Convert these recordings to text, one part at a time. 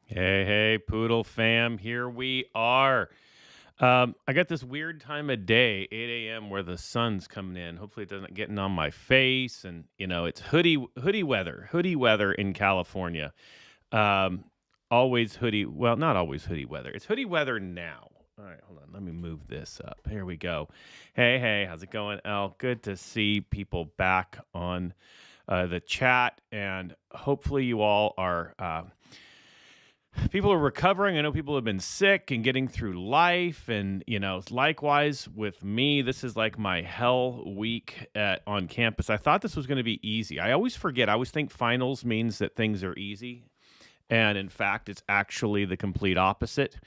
Hey, hey, Poodle fam, here we are. I got this weird time of day, 8 a.m., where the sun's coming in. Hopefully, it doesn't getting on my face, and it's hoodie weather in California. Um, always hoodie. Well, not always hoodie weather. It's hoodie weather now. All right, hold on. Let me move this up. Here we go. Hey, hey, how's it going, El? Good to see people back on the chat, and hopefully, you all are. People are recovering. I know people have been sick and getting through life. And, likewise with me, this is like my hell week on campus. I thought this was going to be easy. I always forget. I always think finals means that things are easy. And in fact, it's actually the complete opposite.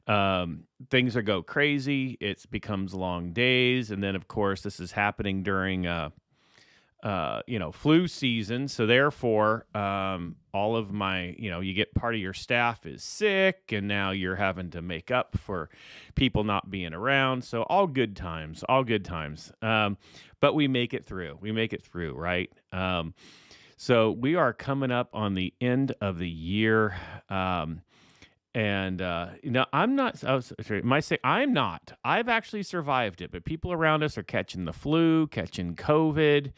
Things are go crazy. It becomes long days. And then, of course, this is happening during flu season. So therefore, all of my, you get part of your staff is sick, and now you're having to make up for people not being around. So all good times, all good times. But we make it through. We make it through, right? So we are coming up on the end of the year. I'm not. I'm not. I've actually survived it, but people around us are catching the flu, catching COVID.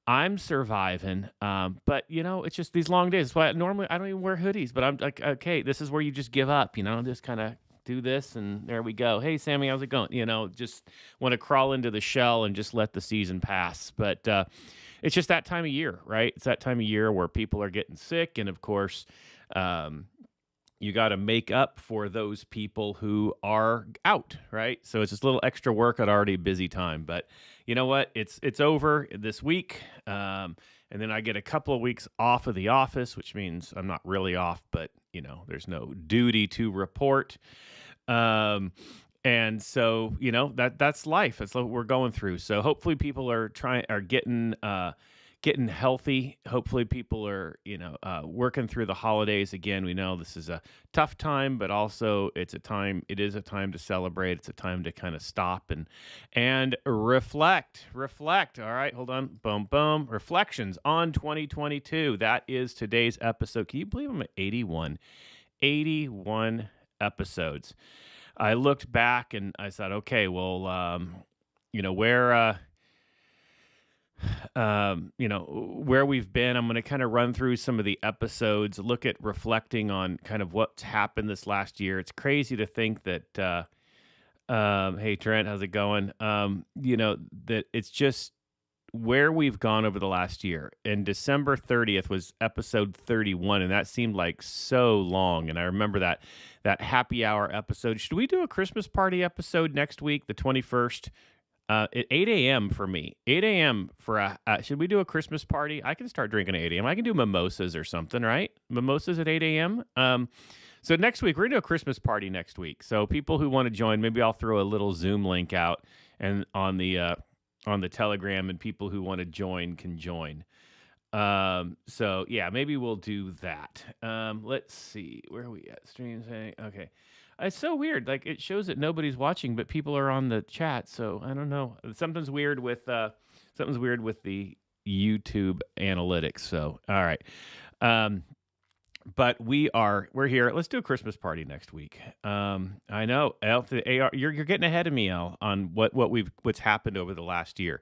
I'm surviving, but it's just these long days. That's why normally I don't even wear hoodies, but I'm like, okay, this is where you just give up, just kind of do this, and there we go. Hey, Sammy, how's it going? Just want to crawl into the shell and just let the season pass. But it's just that time of year, right? It's that time of year where people are getting sick, and of course, you got to make up for those people who are out, right? So it's just a little extra work at already busy time. But you know what? It's over this week, and then I get a couple of weeks off of the office, which means I'm not really off, but there's no duty to report. And so that's life. That's what we're going through. So hopefully people are getting healthy. Hopefully people are, working through the holidays. Again, we know this is a tough time, but also it is a time to celebrate. It's a time to kind of stop and reflect. All right, hold on. Boom, boom. Reflections on 2022. That is today's episode. Can you believe I'm at 81? 81 episodes. I looked back and I thought, okay, well, where we've been. I'm going to kind of run through some of the episodes, look at reflecting on kind of what's happened this last year. It's crazy to think that, hey, Trent, how's it going? That it's just where we've gone over the last year. And December 30th was episode 31, and that seemed like so long. And I remember that happy hour episode. Should we do a Christmas party episode next week, the 21st? At 8 a.m. for me. 8 a.m. for should we do a Christmas party? I can start drinking at 8 a.m. I can do mimosas or something, right? Mimosas at 8 a.m. So next week, we're going to do a Christmas party next week. So people who want to join, maybe I'll throw a little Zoom link out and on the Telegram, and people who want to join can join. So yeah, maybe we'll do that. Let's see. Where are we at? Streams. Okay. It's so weird. Like it shows that nobody's watching, but people are on the chat. So I don't know. Something's weird with the YouTube analytics. So all right. But we're here. Let's do a Christmas party next week. I know the AR. You're getting ahead of me, Al, on what's happened over the last year.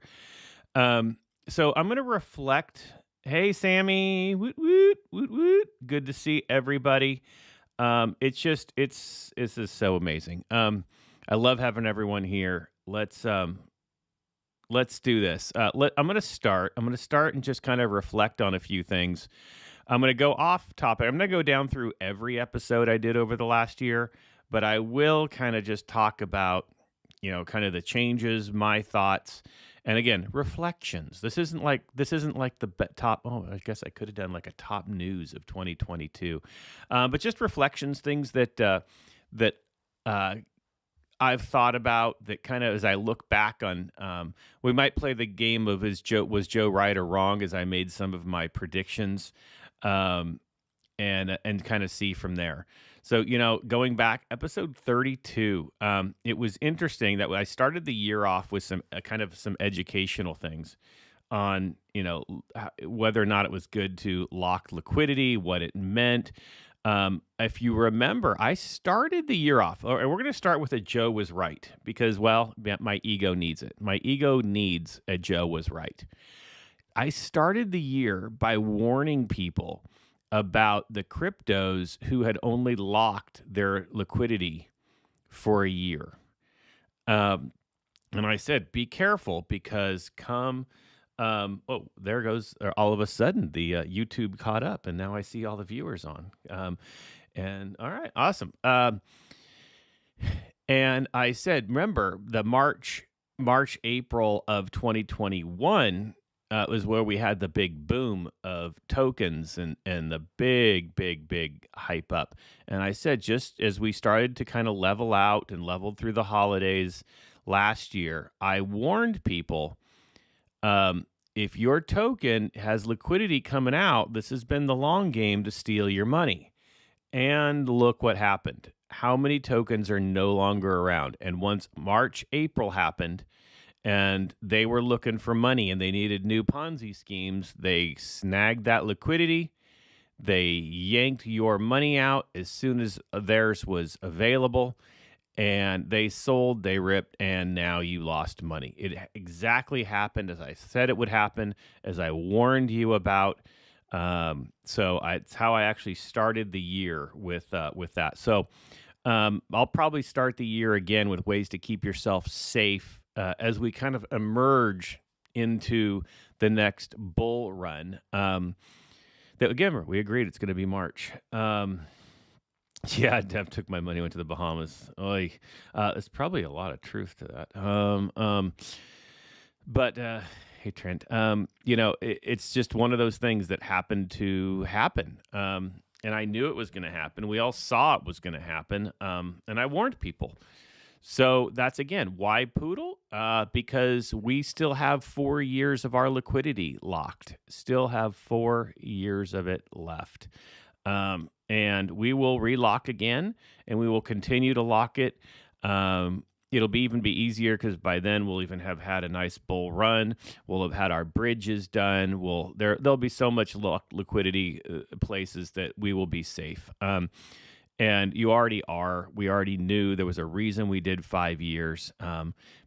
So I'm going to reflect. Hey, Sammy. Woot woot woot woot. Good to see everybody. This is so amazing. I love having everyone here. Let's do this. I'm going to start and just kind of reflect on a few things. I'm going to go off topic. I'm going to go down through every episode I did over the last year, but I will kind of just talk about, kind of the changes, my thoughts, and again, reflections. This isn't like the top. Oh, I guess I could have done like a top news of 2022, but just reflections, things that I've thought about that kind of as I look back on. We might play the game of was Joe right or wrong as I made some of my predictions, and kind of see from there. So, going back, episode 32, it was interesting that I started the year off with some educational things on, whether or not it was good to lock liquidity, what it meant, If you remember, I started the year off, or we're going to start with a Joe was right because, well, my ego needs it. My ego needs a Joe was right. I started the year by warning people about the cryptos who had only locked their liquidity for a year. And I said, be careful because oh, there goes, all of a sudden the YouTube caught up and now I see all the viewers on. And all right, awesome. And I said, remember the March, April of 2021 was where we had the big boom of tokens and the big hype up. And I said, just as we started to kind of level out and leveled through the holidays last year, I warned people, if your token has liquidity coming out, this has been the long game to steal your money. And look what happened. How many tokens are no longer around? And once March, April happened, and they were looking for money and they needed new Ponzi schemes, they snagged that liquidity. They yanked your money out as soon as theirs was available, and they sold, they ripped, and now you lost money. It exactly happened as I said it would happen, as I warned you about. So it's how I actually started the year with that. So I'll probably start the year again with ways to keep yourself safe as we kind of emerge into the next bull run. That again, we agreed it's going to be March. Yeah, Dev took my money, went to the Bahamas. Oy. There's probably a lot of truth to that. But hey, Trent, it's just one of those things that happened to happen. And I knew it was going to happen. We all saw it was going to happen. And I warned people. So that's, again, why Poodle? Because we still have 4 years of our liquidity locked. Still have 4 years of it left. And we will relock again, and we will continue to lock it. It'll even be easier because by then we'll even have had a nice bull run. We'll have had our bridges done. There'll be so much liquidity places that we will be safe. And you already are. We already knew there was a reason we did 5 years.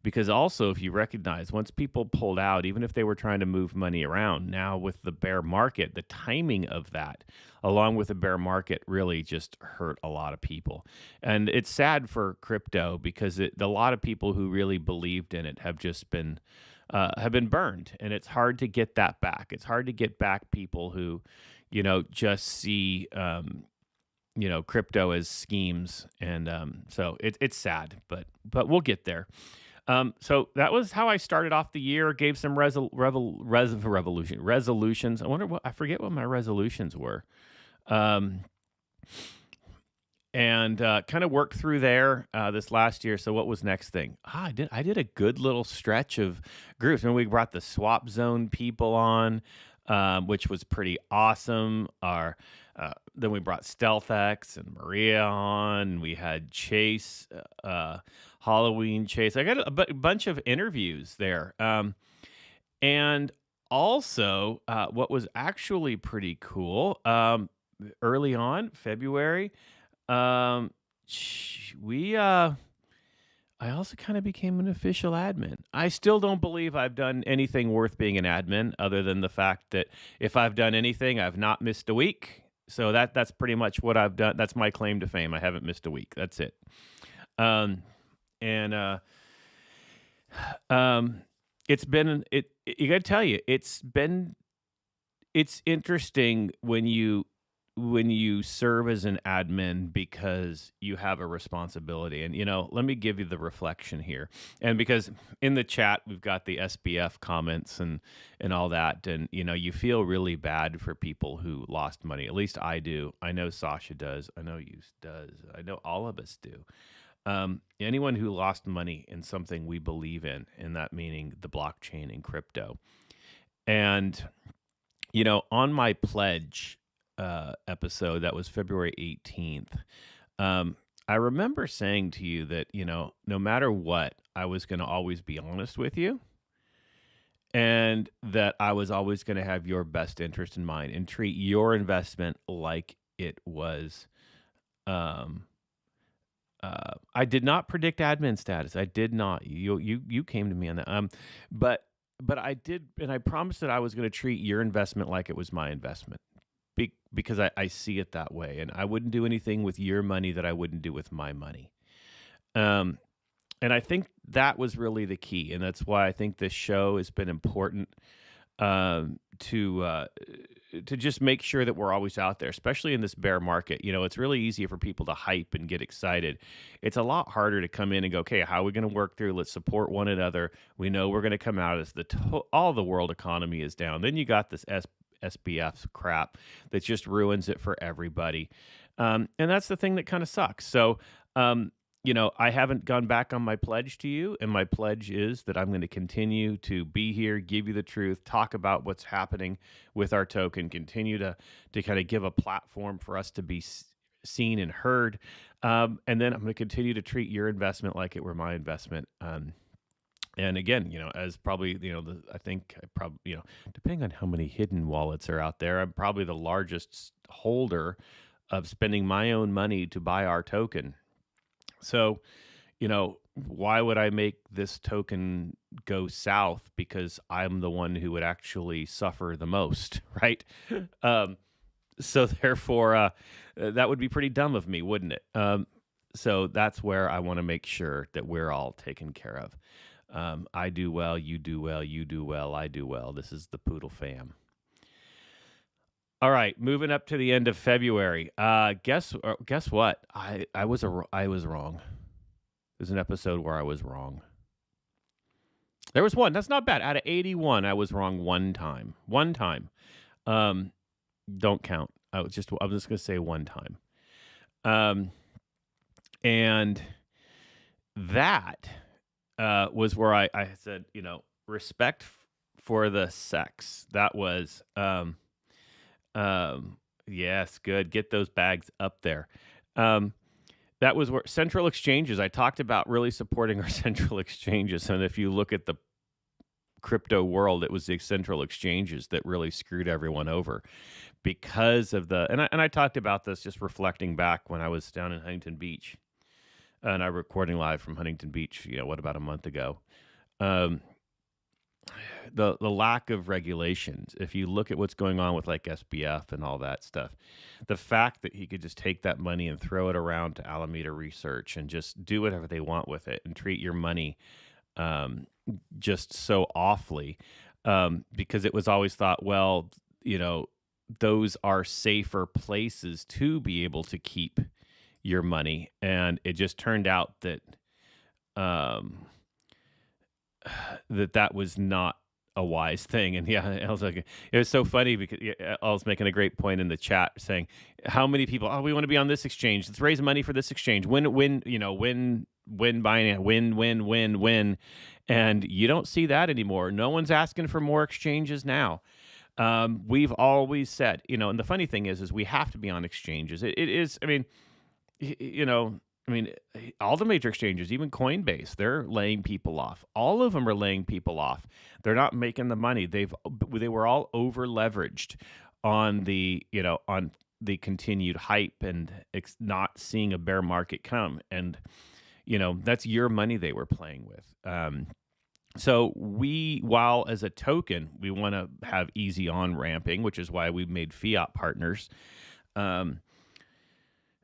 Because also, if you recognize, once people pulled out, even if they were trying to move money around, now with the bear market, the timing of that, along with the bear market, really just hurt a lot of people. And it's sad for crypto because a lot of people who really believed in it have just been burned. And it's hard to get that back. It's hard to get back people who, just see crypto as schemes, and so it's sad, but we'll get there. So that was how I started off the year. Gave some resolutions. I forget what my resolutions were, and kind of worked through there this last year. So what was next thing? I did a good little stretch of groups, and we brought the Swap Zone people on, which was pretty awesome. Then we brought StealthX and Maria on. We had Chase, Halloween Chase. I got a bunch of interviews there. And also, what was actually pretty cool, early on, February, I also kind of became an official admin. I still don't believe I've done anything worth being an admin other than the fact that if I've done anything, I've not missed a week. So that's pretty much what I've done. That's my claim to fame. I haven't missed a week. That's it. It's been you got to tell you, it's interesting when you serve as an admin because you have a responsibility. And, let me give you the reflection here. And because in the chat, we've got the SBF comments and all that. And, you feel really bad for people who lost money. At least I do. I know Sasha does. I know you does. I know all of us do. Anyone who lost money in something we believe in that meaning the blockchain and crypto. And, on my pledge episode that was February 18th, I remember saying to you that, no matter what, I was going to always be honest with you, and that I was always going to have your best interest in mind and treat your investment like it was. Um, I did not predict admin status. I did not. You came to me on that. But I did, and I promised that I was going to treat your investment like it was my investment, because I see it that way, and I wouldn't do anything with your money that I wouldn't do with my money. Um, and I think that was really the key, and that's why I think this show has been important, to just make sure that we're always out there, especially in this bear market. It's really easy for people to hype and get excited. It's a lot harder to come in and go, okay, how are we going to work through? Let's support one another. We know we're going to come out as all the world economy is down. Then you got this SBF crap that just ruins it for everybody. And that's the thing that kind of sucks. So, I haven't gone back on my pledge to you, and my pledge is that I'm going to continue to be here, give you the truth, talk about what's happening with our token, continue to kind of give a platform for us to be seen and heard. And then I'm going to continue to treat your investment like it were my investment. And again, as probably, I think I probably, depending on how many hidden wallets are out there, I'm probably the largest holder of spending my own money to buy our token. So, why would I make this token go south? Because I'm the one who would actually suffer the most, right? So therefore, that would be pretty dumb of me, wouldn't it? So that's where I want to make sure that we're all taken care of. I do well, you do well, you do well, I do well. This is the Poodle fam. All right, moving up to the end of February. Guess what? I was wrong. There's an episode where I was wrong. There was one. That's not bad. Out of 81, I was wrong one time. One time. Don't count. I'm just going to say one time. And that was where I said, respect for the sex. That was yes, good. Get those bags up there. That was where central exchanges, I talked about really supporting our central exchanges. And if you look at the crypto world, it was the central exchanges that really screwed everyone over because of and I talked about this just reflecting back when I was down in Huntington Beach, and I'm recording live from Huntington Beach, about a month ago. The lack of regulations, if you look at what's going on with like SBF and all that stuff, the fact that he could just take that money and throw it around to Alameda Research and just do whatever they want with it and treat your money just so awfully, because it was always thought, well, those are safer places to be able to keep your money. And it just turned out that that was not a wise thing. And yeah, I was like, it was so funny because I was making a great point in the chat saying, how many people, we want to be on this exchange. Let's raise money for this exchange. Win, Binance, win. And you don't see that anymore. No one's asking for more exchanges now. We've always said, and the funny thing is we have to be on exchanges. It is, all the major exchanges, even Coinbase, they're laying people off. All of them are laying people off. They're not making the money. They were all over leveraged on the continued hype and not seeing a bear market come. And that's your money they were playing with. So while as a token, we want to have easy on ramping, which is why we've made fiat partners.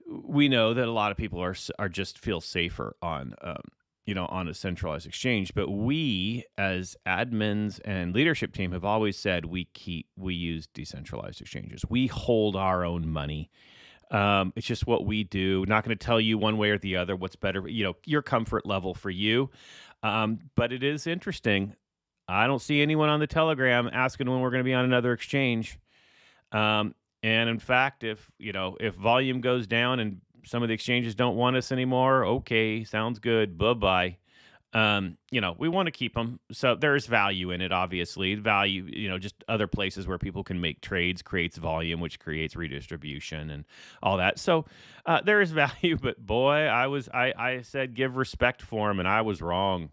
We know that a lot of people are just feel safer on on a centralized exchange, but we as admins and leadership team have always said we use decentralized exchanges. We hold our own money. It's just what we do. Not going to tell you one way or the other what's better, your comfort level for you. But it is interesting. I don't see anyone on the Telegram asking when we're going to be on another exchange. And in fact, if volume goes down and some of the exchanges don't want us anymore, okay, sounds good. Bye-bye. We want to keep them. So there's value in it, obviously. Value, just other places where people can make trades creates volume, which creates redistribution and all that. So there is value, but boy, I said give respect for them, and I was wrong.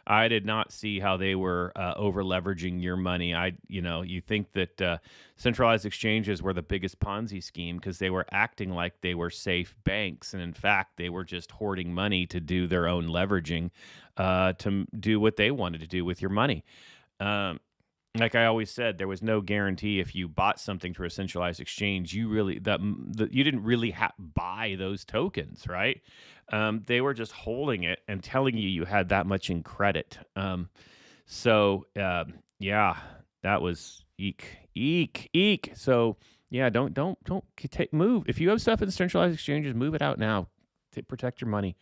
I did not see how they were over leveraging your money. You think that centralized exchanges were the biggest Ponzi scheme because they were acting like they were safe banks, and in fact, they were just hoarding money to do their own leveraging, to do what they wanted to do with your money. Um, like I always said, there was no guarantee if you bought something through a centralized exchange, you didn't really buy those tokens, right? They were just holding it and telling you had that much in credit. Yeah, that was eek. So yeah, don't move. If you have stuff in centralized exchanges, move it out now to protect your money.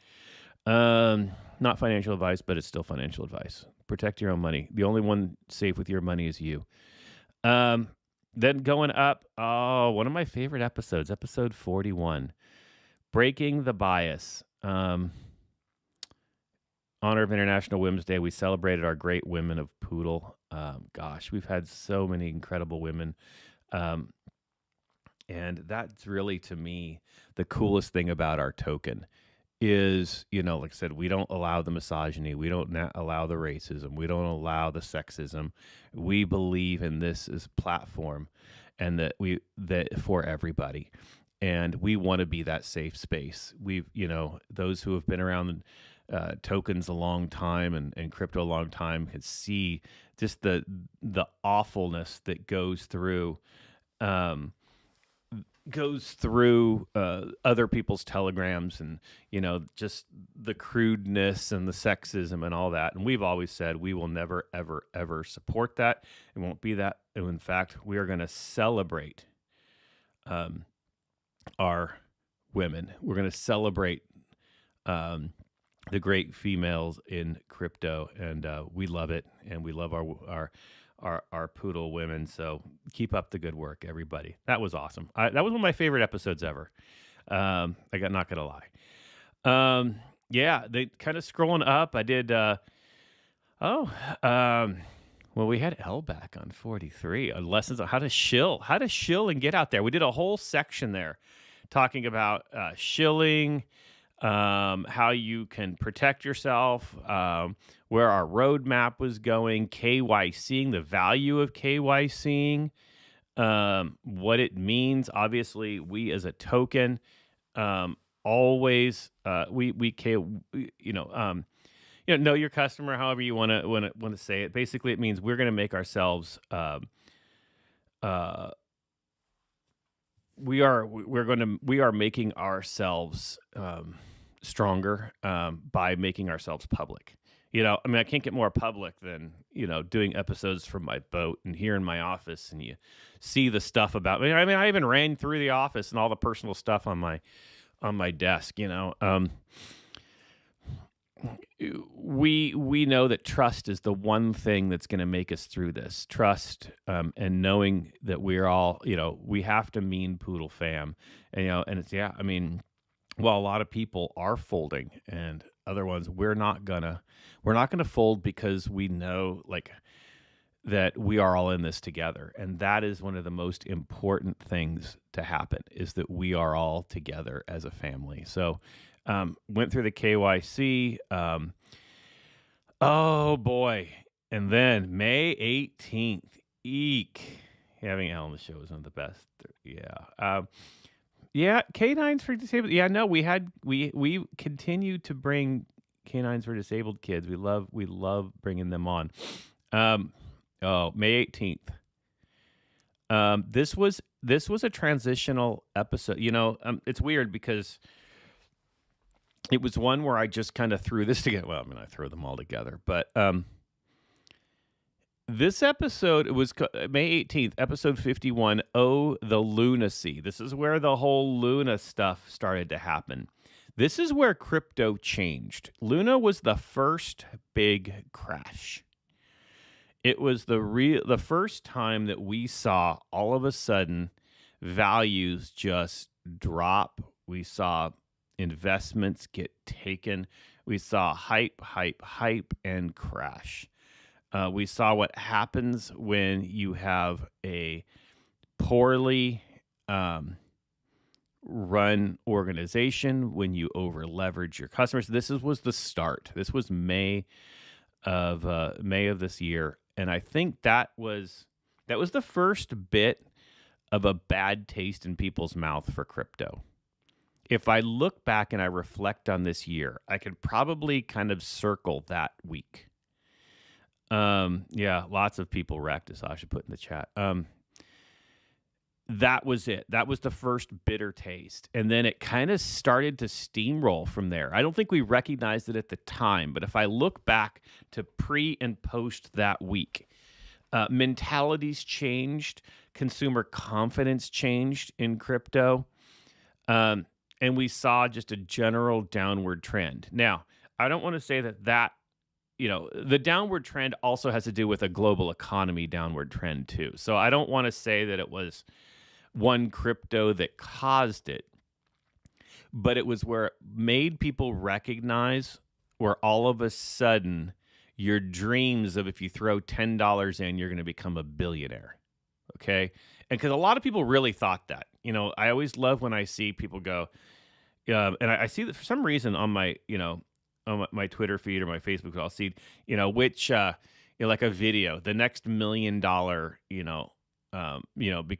Not financial advice, but it's still financial advice. Protect your own money. The only one safe with your money is you. Then going up, one of my favorite episodes, episode 41, Breaking the Bias. Honor of International Women's Day. We celebrated our great women of Poodle. Gosh, we've had so many incredible women. And that's really, to me, the coolest thing about our token is, like I said, we don't allow the misogyny. We don't allow the racism. We don't allow the sexism. We believe in this as a platform and that for everybody. And we want to be that safe space. Those who have been around tokens a long time and crypto a long time can see just the awfulness that goes through other people's telegrams, and just the crudeness and the sexism and all that. And we've always said we will never ever support that. It won't be that. And in fact, we are going to celebrate our women. We're going to celebrate the great females in crypto, and we love it, and we love our poodle women. So keep up the good work, everybody. That was awesome. That was one of my favorite episodes ever. Not gonna lie. Yeah, they kind of scrolling up. I did. Well, we had L back on 43 on lessons on how to shill and get out there. We did a whole section there talking about shilling, how you can protect yourself, where our roadmap was going, KYCing, the value of KYCing, what it means. Obviously, we as a token, always know your customer, however you want to say it. Basically, it means we're going to make ourselves we are making ourselves stronger by making ourselves public. I can't get more public than doing episodes from my boat and here in my office, and you see the stuff about me. I even ran through the office and all the personal stuff on my desk. We know that trust is the one thing that's going to make us through this. Trust, and knowing that we're all, we have to mean Poodle fam, and it's while a lot of people are folding and other ones, we're not gonna fold, because we know that we are all in this together, and that is one of the most important things to happen, is that we are all together as a family. So went through the KYC. Oh boy. And then May 18th, eek. Having Al on the show is one of the best. Yeah. Yeah, canines for disabled. Yeah, no, we continue to bring canines for disabled kids. We love bringing them on. May 18th. This was a transitional episode. It's weird because it was one where I just kind of threw this together. Well, I throw them all together, but this episode, it was May 18th, episode 51, Oh, the Lunacy. This is where the whole Luna stuff started to happen. This is where crypto changed. Luna was the first big crash. It was the first time that we saw all of a sudden values just drop. We saw investments get taken. We saw hype, and crash. We saw what happens when you have a poorly run organization, when you over leverage your customers. This was the start. This was May of May of this year, and I think that was the first bit of a bad taste in people's mouth for crypto. If I look back and I reflect on this year, I could probably kind of circle that week. Yeah, lots of people wrecked, as Sasha put in the chat. That was it. That was the first bitter taste. And then it kind of started to steamroll from there. I don't think we recognized it at the time, but if I look back to pre and post that week, mentalities changed, consumer confidence changed in crypto, and we saw just a general downward trend. Now, I don't want to say that the downward trend also has to do with a global economy downward trend too. So I don't want to say that it was one crypto that caused it, but it was where it made people recognize where all of a sudden your dreams of if you throw $10 in, you're going to become a billionaire. Okay. And because a lot of people really thought that, I always love when I see people go, and I see that for some reason on my, on my Twitter feed or my Facebook, I'll see, which, like a video, the next $1 million,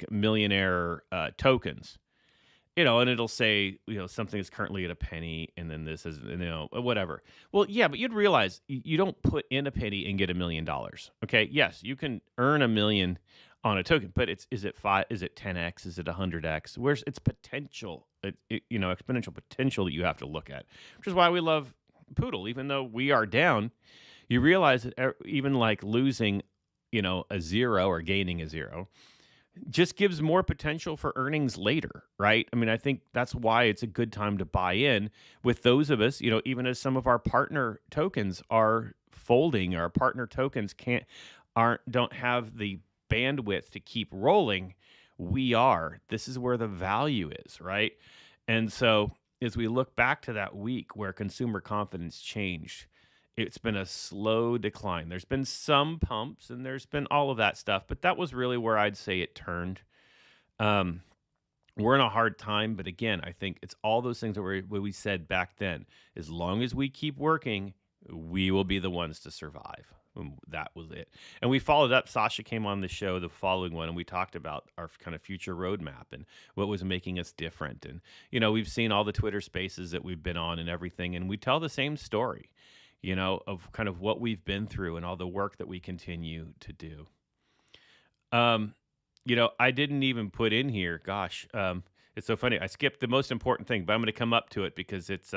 millionaire tokens, and it'll say, something is currently at a penny, and then this is, whatever. Well, yeah, but you'd realize you don't put in a penny and get $1 million. Okay, yes, you can earn $1 million on a token, but is it 10x? Is it 100x? Where's its potential? Exponential potential that you have to look at, which is why we love Poodle. Even though we are down, you realize that even like losing, a zero or gaining a zero just gives more potential for earnings later, right? I mean, I think that's why it's a good time to buy in with those of us, even as some of our partner tokens are folding, our partner tokens don't have the bandwidth to keep rolling. This is where the value is, right? And so as we look back to that week where consumer confidence changed, it's been a slow decline. There's been some pumps and there's been all of that stuff, but that was really where I'd say it turned. We're in a hard time, but again, I think it's all those things that we said back then. As long as we keep working, we will be the ones to survive. And that was it. And we followed up. Sasha came on the show, the following one, and we talked about our kind of future roadmap and what was making us different. And, we've seen all the Twitter spaces that we've been on and everything, and we tell the same story, of kind of what we've been through and all the work that we continue to do. I didn't even put in here, gosh, it's so funny. I skipped the most important thing, but I'm going to come up to it because it's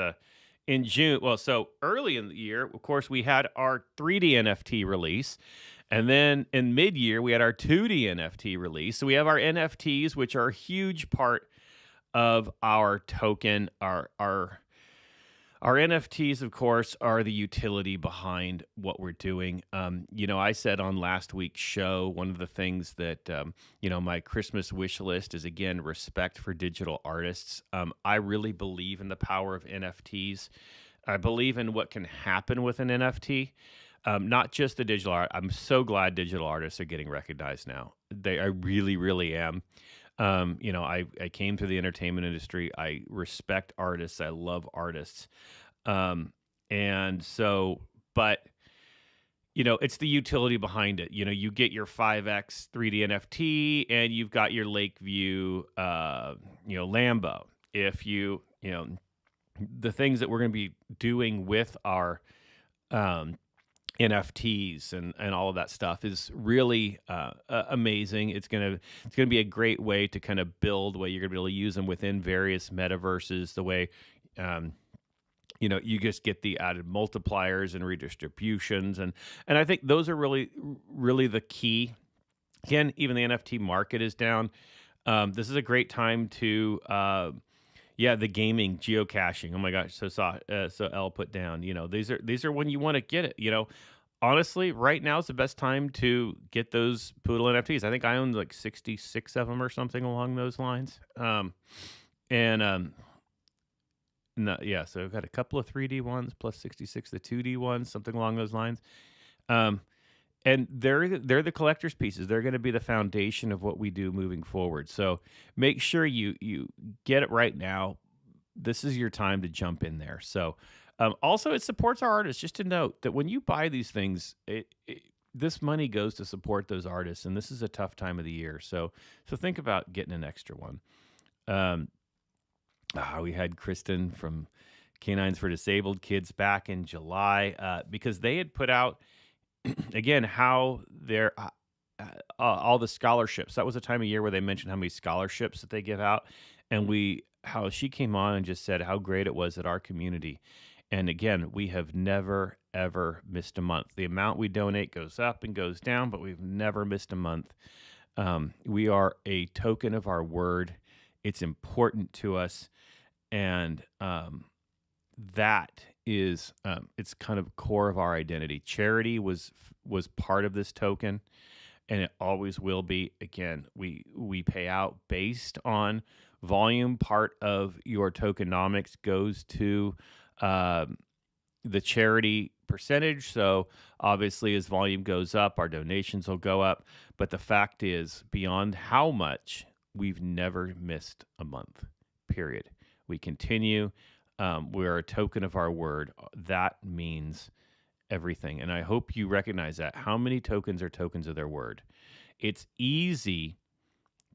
in June. Well, so early in the year, of course, we had our 3D NFT release. And then in mid-year, we had our 2D NFT release. So we have our NFTs, which are a huge part of our token. Our NFTs, of course, are the utility behind what we're doing. I said on last week's show, one of the things that, my Christmas wish list is, again, respect for digital artists. I really believe in the power of NFTs. I believe in what can happen with an NFT, not just the digital art. I'm so glad digital artists are getting recognized now. I really, really am. I came through the entertainment industry. I respect artists. I love artists. And so, but, it's the utility behind it. You get your 5X 3D NFT and you've got your Lakeview, Lambo. If the things that we're going to be doing with our, NFTs and all of that stuff is really amazing. It's gonna be a great way to kind of build where you're gonna be able to use them within various metaverses. The way you just get the added multipliers and redistributions, and I think those are really really the key. Again, even the NFT market is down. This is a great time to the gaming geocaching. Oh my gosh! So L put down. These are when you want to get it. Honestly, right now is the best time to get those Poodle NFTs. I think I own like 66 of them or something along those lines. So I've got a couple of 3D ones plus 66 the 2D ones, something along those lines. And they're the collector's pieces. They're going to be the foundation of what we do moving forward. So make sure you get it right now. This is your time to jump in there. So Also, it supports our artists. Just to note that when you buy these things, this money goes to support those artists, and this is a tough time of the year. So think about getting an extra one. Um, we had Kristen from Canines for Disabled Kids back in July because they had put out again how their all the scholarships. That was a time of year where they mentioned how many scholarships that they give out, and how she came on and just said how great it was at our community. And again, we have never ever missed a month. The amount we donate goes up and goes down, but we've never missed a month. We are a token of our word. It's important to us, and that is it's kind of core of our identity. Charity was part of this token, and it always will be. Again, we pay out based on volume. Part of your tokenomics goes to the charity percentage. So obviously, as volume goes up, our donations will go up. But the fact is, beyond how much, we've never missed a month, period. We continue. We're a token of our word. That means everything. And I hope you recognize that. How many tokens are tokens of their word? It's easy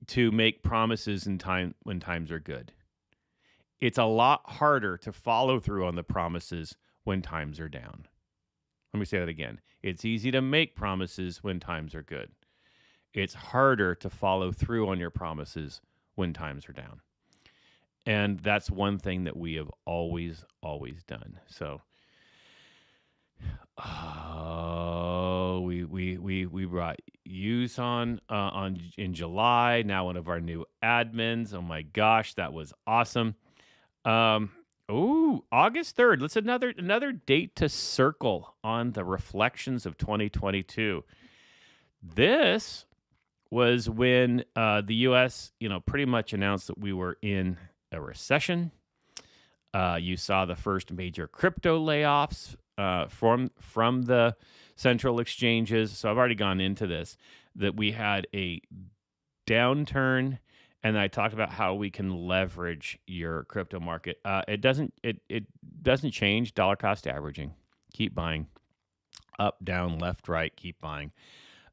to make promises in time when times are good. It's a lot harder to follow through on the promises when times are down. Let me say that again. It's easy to make promises when times are good. It's harder to follow through on your promises when times are down. And that's one thing that we have always done. So, we brought Use on in July. Now one of our new admins. Oh my gosh, that was awesome. August 3rd. Let's another date to circle on the reflections of 2022. This was when the U.S. pretty much announced that we were in a recession. You saw the first major crypto layoffs from the central exchanges. So I've already gone into this, that we had a downturn, and I talked about how we can leverage your crypto market. It doesn't change dollar cost averaging. Keep buying. Up, down, left, right, keep buying.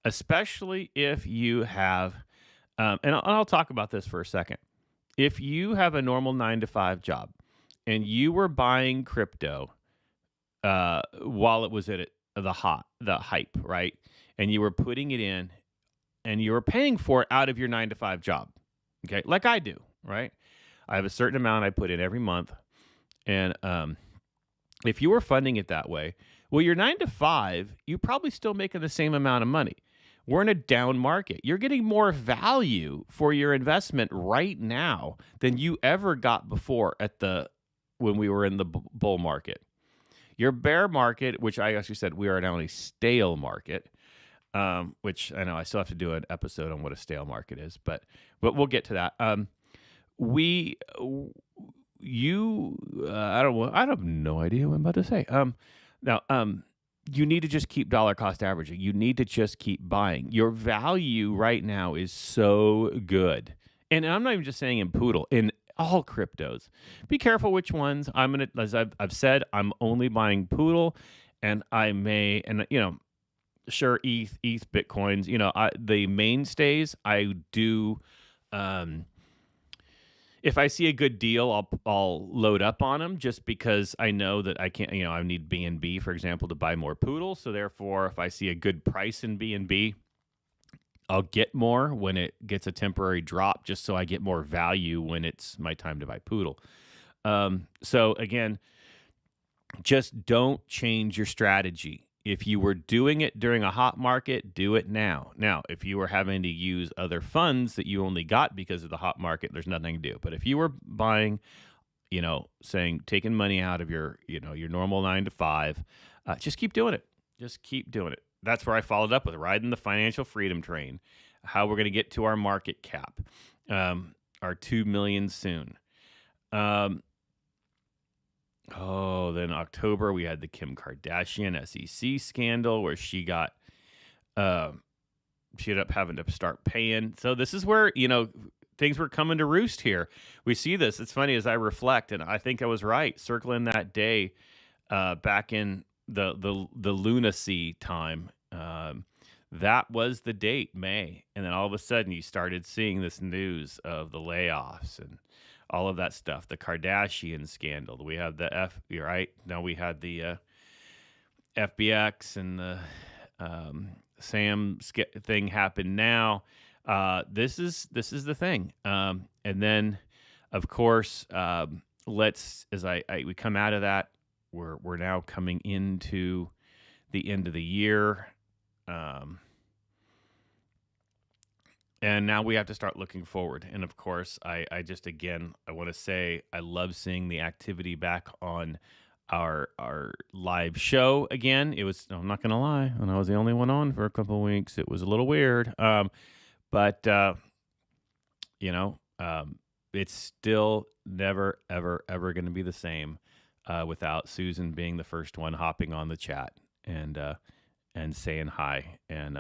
Especially if you have, and I'll talk about this for a second. If you have a normal 9-to-5 job and you were buying crypto while it was at the hype, right? And you were putting it in and you were paying for it out of your 9-to-5 job, okay? Like I do, right? I have a certain amount I put in every month. And if you were funding it that way, well, your 9-to-5, you're probably still making the same amount of money. We're in a down market. You're getting more value for your investment right now than you ever got before when we were in the bull market. Your bear market, which I actually said we are now in a stale market, which I know I still have to do an episode on what a stale market is, but we'll get to that. I have no idea what I'm about to say. You need to just keep dollar cost averaging. You need to just keep buying. Your value right now is so good. And I'm not even just saying in Poodle, in all cryptos. Be careful which ones. As I've said, I'm only buying Poodle, and sure, ETH, Bitcoins, the mainstays, I do. If I see a good deal, I'll load up on them, just because I know that I can't, I need BNB, for example, to buy more Poodle. So therefore, if I see a good price in BNB, I'll get more when it gets a temporary drop, just so I get more value when it's my time to buy Poodle. So again, just don't change your strategy. If you were doing it during a hot market, do it now. Now, if you were having to use other funds that you only got because of the hot market, there's nothing to do. But if you were buying, taking money out of your normal 9-to-5, just keep doing it. Just keep doing it. That's where I followed up with riding the financial freedom train, how we're going to get to our market cap, our 2 million soon. Then October, we had the Kim Kardashian SEC scandal where she ended up having to start paying. So this is where, things were coming to roost here. We see this. It's funny as I reflect, and I think I was right, circling that day back in the lunacy time. That was the date, May, and then all of a sudden you started seeing this news of the layoffs and all of that stuff. The Kardashian scandal. We had the right now. We had the FBX and the thing happen now. This is the thing, and then of course, we come out of that. We're now coming into the end of the year, and now we have to start looking forward. And of course, I want to say I love seeing the activity back on our live show again. I'm not gonna lie, when I was the only one on for a couple of weeks, it was a little weird. But it's still never ever going to be the same without Susan being the first one hopping on the chat and saying hi. And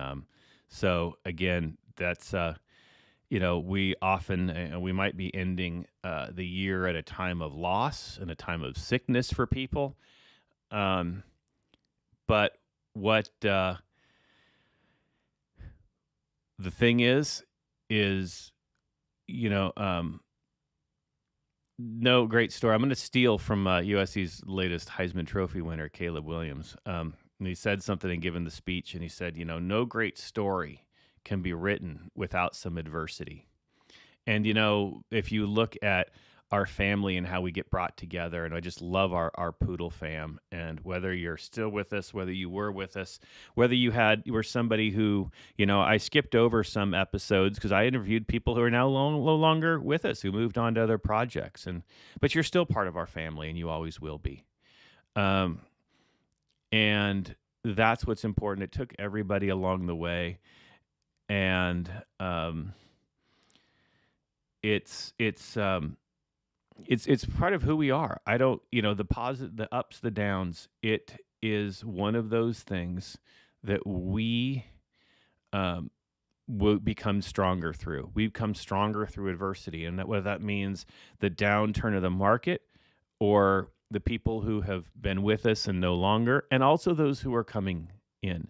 so again, that's we often we might be ending the year at a time of loss and a time of sickness for people. But what the thing is no great story. I'm going to steal from USC's latest Heisman Trophy winner, Caleb Williams. And he said something and given the speech, and he said, no great story can be written without some adversity. And, if you look at our family and how we get brought together, and I just love our Poodle fam, and whether you're still with us, whether you were with us, whether you were somebody who, I skipped over some episodes because I interviewed people who are now no longer with us, who moved on to other projects, but you're still part of our family, and you always will be. And that's what's important. It took everybody along the way, and it's part of who we are. I don't, the ups, the downs. It is one of those things that we will become stronger through. We become stronger through adversity, and whether that means the downturn of the market or the people who have been with us and no longer, and also those who are coming in.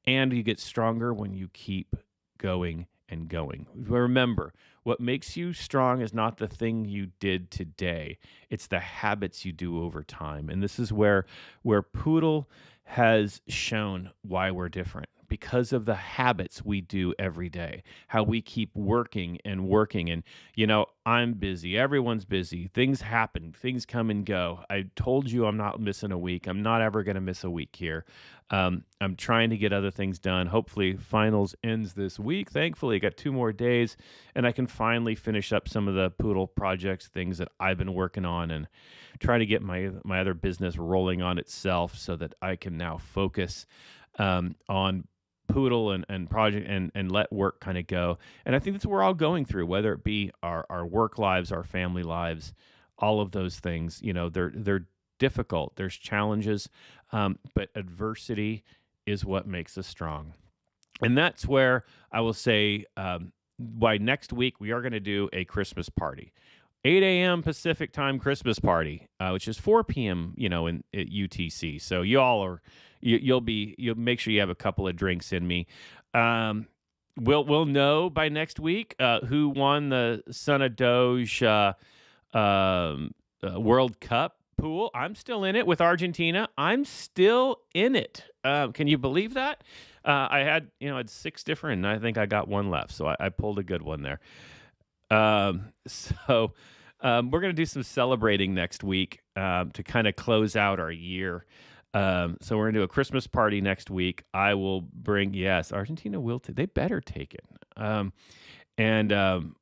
And you get stronger when you keep going and going. Remember, what makes you strong is not the thing you did today. It's the habits you do over time. And this is where Poodle has shown why we're different. Because of the habits we do every day, how we keep working and working. And, I'm busy. Everyone's busy. Things happen. Things come and go. I told you I'm not missing a week. I'm not ever going to miss a week here. I'm trying to get other things done. Hopefully finals ends this week. Thankfully, I got 2 more days, and I can finally finish up some of the Poodle projects, things that I've been working on, and try to get my other business rolling on itself so that I can now focus on Poodle and project and let work kind of go. And I think that's what we're all going through, whether it be our work lives, our family lives, all of those things. They're difficult. There's challenges, but adversity is what makes us strong. And that's where I will say by next week we are going to do a Christmas party. 8 a.m. Pacific time Christmas party, which is 4 p.m. At UTC. So you'll make sure you have a couple of drinks in me. We'll know by next week who won the Son of Doge World Cup pool. I'm still in it with Argentina. I'm still in it. Can you believe that? I had 6 different, and I think I got one left. So I pulled a good one there. So we're going to do some celebrating next week to kind of close out our year. So we're going to do a Christmas party next week. I will bring, Argentina will, they better take it. And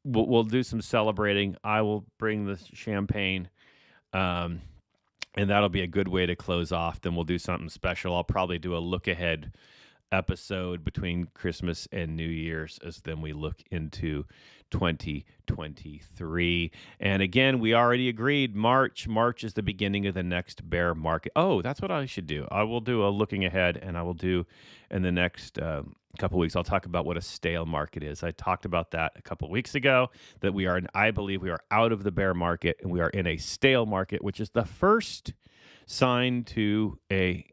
we'll do some celebrating. I will bring the champagne. And that'll be a good way to close off. Then we'll do something special. I'll probably do a look ahead episode between Christmas and New Year's as then we look into 2023. And again, we already agreed March is the beginning of the next bear market. Oh, that's what I should do. I will do a looking ahead, and I will do in the next couple of weeks, I'll talk about what a stale market is. I talked about that a couple of weeks ago, that I believe we are out of the bear market and we are in a stale market, which is the first sign to a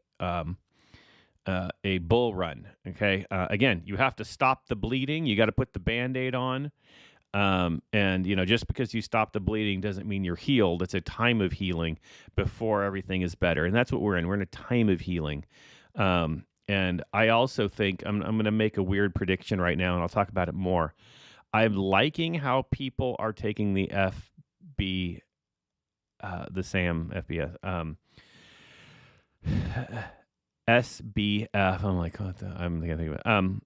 bull run. Okay. Again, you have to stop the bleeding. You got to put the Band-Aid on. And just because you stop the bleeding doesn't mean you're healed. It's a time of healing before everything is better. And that's what we're in. We're in a time of healing. And I also think I'm going to make a weird prediction right now, and I'll talk about it more. I'm liking how people are taking the SBF. I'm like, what the, I'm going to think of it.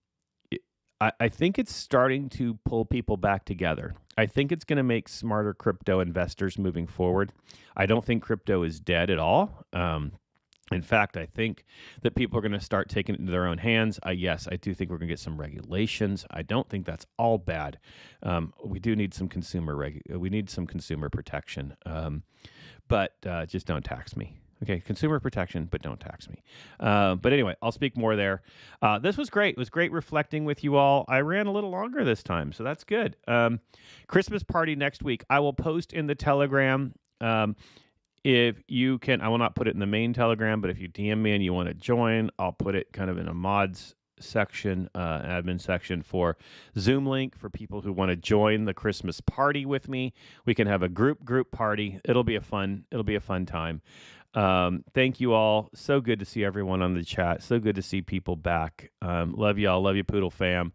I think it's starting to pull people back together. I think it's going to make smarter crypto investors moving forward. I don't think crypto is dead at all. In fact, I think that people are going to start taking it into their own hands. Yes, I do think we're going to get some regulations. I don't think that's all bad. We do need some we need some consumer protection. But just don't tax me. Okay, consumer protection, but don't tax me. But anyway, I'll speak more there. This was great. It was great reflecting with you all. I ran a little longer this time, so that's good. Christmas party next week. I will post in the Telegram. If you can, I will not put it in the main Telegram, but if you DM me and you want to join, I'll put it kind of in a mods section, admin section for Zoom link for people who want to join the Christmas party with me. We can have a group party. It'll be a fun time. Thank you all. So good to see everyone on the chat. So good to see people back. Love y'all. Love you, Poodle fam.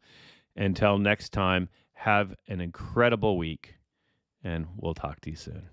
Until next time, have an incredible week, and we'll talk to you soon.